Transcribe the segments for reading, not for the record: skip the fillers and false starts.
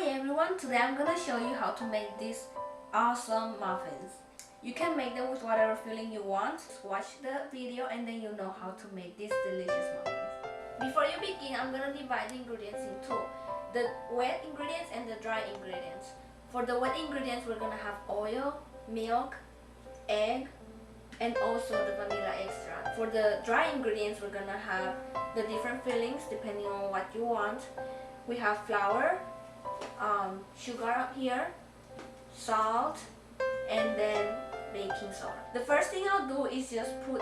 Hi everyone, today I'm gonna show you how to make these awesome muffins. You can make them with whatever filling you want. Watch the video and then you know how to make these delicious muffins. Before you begin, I'm gonna divide the ingredients in two. The wet ingredients and the dry ingredients. For the wet ingredients, we're gonna have oil, milk, egg, and also the vanilla extract. For the dry ingredients, we're gonna have the different fillings depending on what you want. We have flour, sugar up here, salt, and then baking soda. The first thing I'll do is just put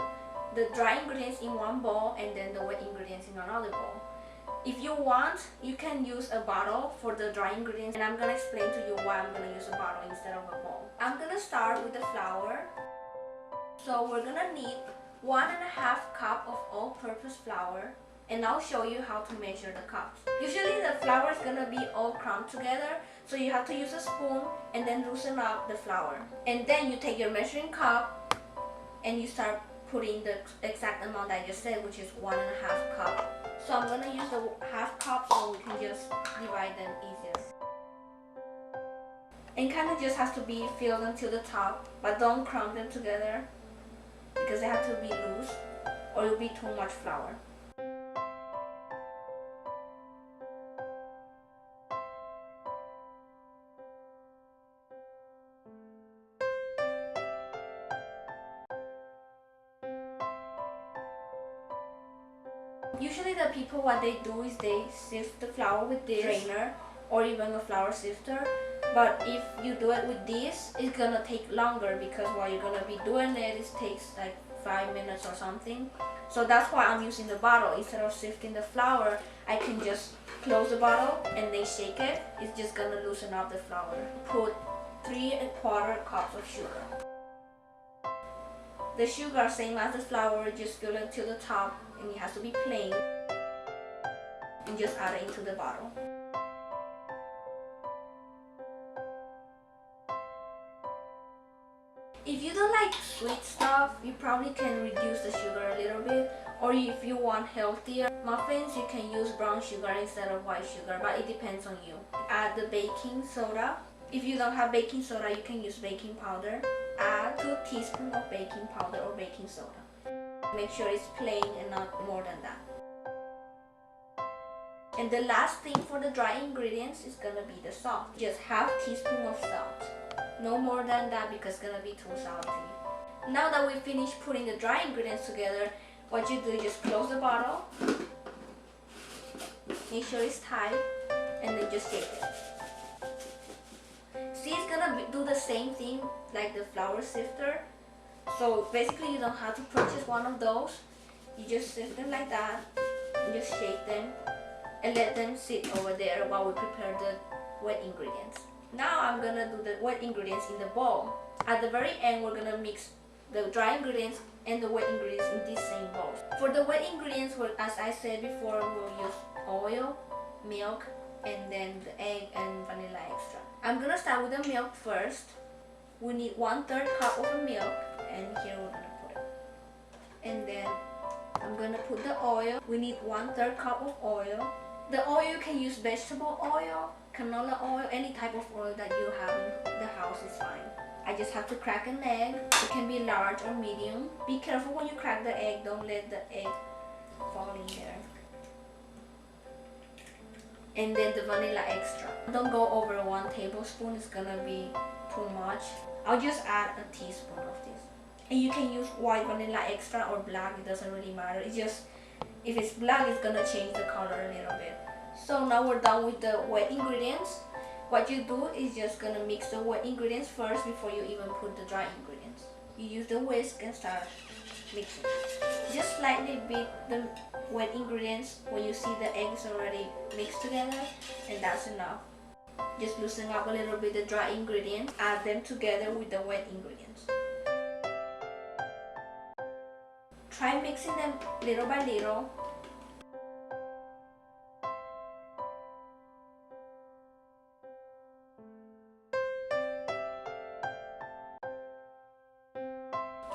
the dry ingredients in one bowl and then the wet ingredients in another bowl. If you want, you can use a bottle for the dry ingredients, and I'm gonna explain to you why I'm gonna use a bottle instead of a bowl. I'm gonna start with the flour. So we're gonna need 1.5 cup of all-purpose flour, and I'll show you how to measure the cups. Usually the flour is gonna be all crumbed together, so you have to use a spoon and then loosen up the flour. And then you take your measuring cup and you start putting the exact amount I just said, which is 1.5 cup. So I'm gonna use the half cup so we can just divide them easier. And kind of just has to be filled until the top, but don't crumb them together because they have to be loose or it'll be too much flour. Usually the people, what they do is they sift the flour with this strainer or even a flour sifter. But if you do it with this, it's gonna take longer because while you're gonna be doing it, it takes like 5 minutes or something. So that's why I'm using the bottle. Instead of sifting the flour, I can just close the bottle and then shake it. It's just gonna loosen up the flour. Put 3¼ cups of sugar. The sugar, same as the flour, just fill it to the top and it has to be plain. And just add it into the bottle. If you don't like sweet stuff, you probably can reduce the sugar a little bit. Or if you want healthier muffins, you can use brown sugar instead of white sugar, but it depends on you. Add the baking soda. If you don't have baking soda, you can use baking powder. Add 2 teaspoons of baking powder or baking soda. Make sure it's plain and not more than that. And the last thing for the dry ingredients is gonna be the salt. Just half teaspoon of salt. No more than that because it's gonna be too salty. Now that we finished putting the dry ingredients together, what you do is just close the bottle. Make sure it's tight and then just shake it. See, it's gonna do the same thing like the flour sifter. So basically you don't have to purchase one of those. You just sift them like that and just shake them and let them sit over there while we prepare the wet ingredients. Now I'm gonna do the wet ingredients in the bowl. At the very end, we're gonna mix the dry ingredients and the wet ingredients in these same bowls. For the wet ingredients, as I said before, we'll use oil, milk, and then the egg and vanilla extract. I'm gonna start with the milk first. We need 1/3 cup of the milk, and here we're gonna put it. And then I'm gonna put the oil. We need 1/3 cup of oil. The oil, you can use vegetable oil, canola oil, any type of oil that you have in the house is fine. I just have to crack an egg. It can be large or medium. Be careful when you crack the egg. Don't let the egg fall in there. And then the vanilla extract. Don't go over 1 tablespoon. It's gonna be too much. I'll just add a teaspoon of this. And you can use white vanilla extract or black. It doesn't really matter. It's just, if it's black, it's gonna change the color a little bit. So now we're done with the wet ingredients. What you do is just gonna mix the wet ingredients first before you even put the dry ingredients. You use the whisk and start mixing. Just slightly beat the wet ingredients when you see the eggs already mixed together, and that's enough. Just loosen up a little bit the dry ingredients, add them together with the wet ingredients. Try mixing them little by little.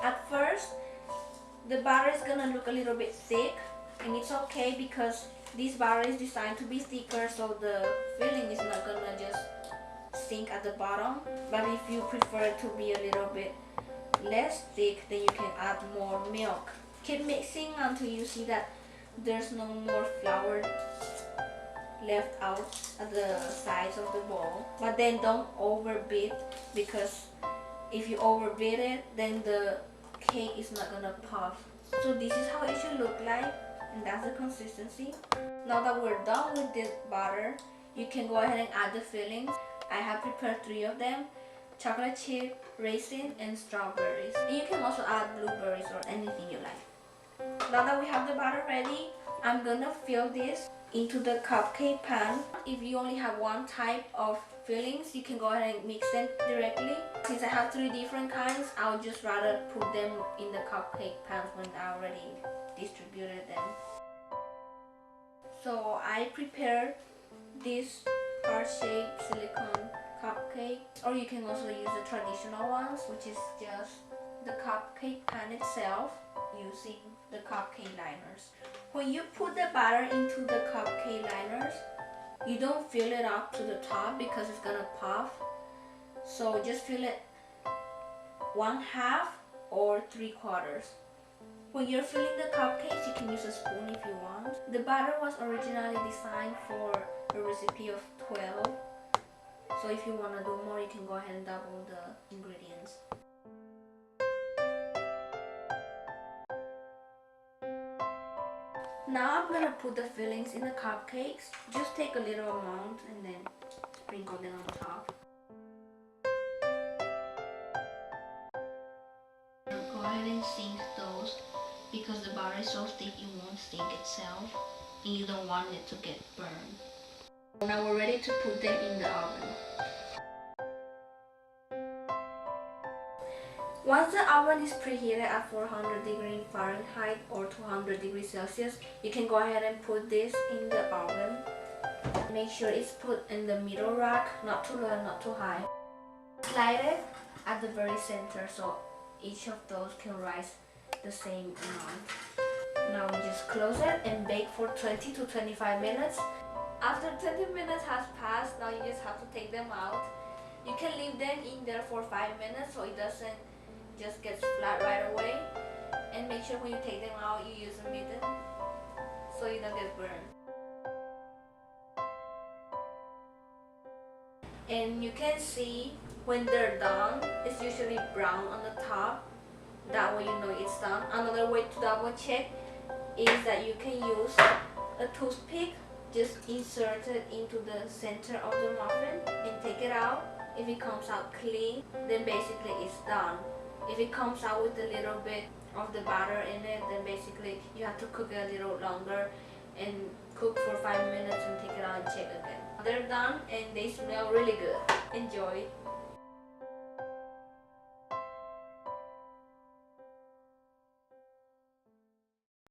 At first, the batter is gonna look a little bit thick, and it's okay because this batter is designed to be thicker, so the filling is not gonna just sink at the bottom, but if you prefer it to be a little bit less thick, then you can add more milk. Keep mixing until you see that there's no more flour left out at the sides of the bowl. But then don't overbeat, because if you overbeat it, then the cake is not gonna puff. So this is how it should look like, and that's the consistency. Now that we're done with this batter, you can go ahead and add the fillings. I have prepared 3 of them: chocolate chip, raisin, and strawberries. And you can also add blueberries or anything you like. Now that we have the batter ready, I'm gonna fill this into the cupcake pan. If you only have one type of fillings, you can go ahead and mix them directly. Since I have 3 different kinds, I'll just rather put them in the cupcake pans when I already distributed them. So I prepared this heart-shaped silicone cupcake, or you can also use the traditional ones, which is just the cupcake pan itself using the cupcake liners. When you put the batter into the cupcake liners, you don't fill it up to the top because it's gonna puff. So just fill it 1/2 or 3/4. When you're filling the cupcakes, you can use a spoon if you want. The batter was originally designed for a recipe of 12. So if you want to do more, you can go ahead and double the ingredients. Now I'm gonna put the fillings in the cupcakes. Just take a little amount and then sprinkle them on top. Go ahead and sink those, because the batter is so thick it won't sink itself and you don't want it to get burned. Now we're ready to put them in the oven. Once the oven is preheated at 400 degrees Fahrenheit or 200 degrees Celsius, you can go ahead and put this in the oven. Make sure it's put in the middle rack, not too low and not too high. Slide it at the very center so each of those can rise the same amount. Now we just close it and bake for 20 to 25 minutes. After 20 minutes has passed, now you just have to take them out. You can leave them in there for 5 minutes so it doesn't just get flat right away. And make sure when you take them out, you use a mitten so you don't get burned. And you can see when they're done, it's usually brown on the top. That way you know it's done. Another way to double check is that you can use a toothpick. Just insert it into the center of the muffin and take it out. If it comes out clean, then basically it's done. If it comes out with a little bit of the batter in it, then basically you have to cook it a little longer and cook for 5 minutes and take it out and check again. They're done and they smell really good. Enjoy.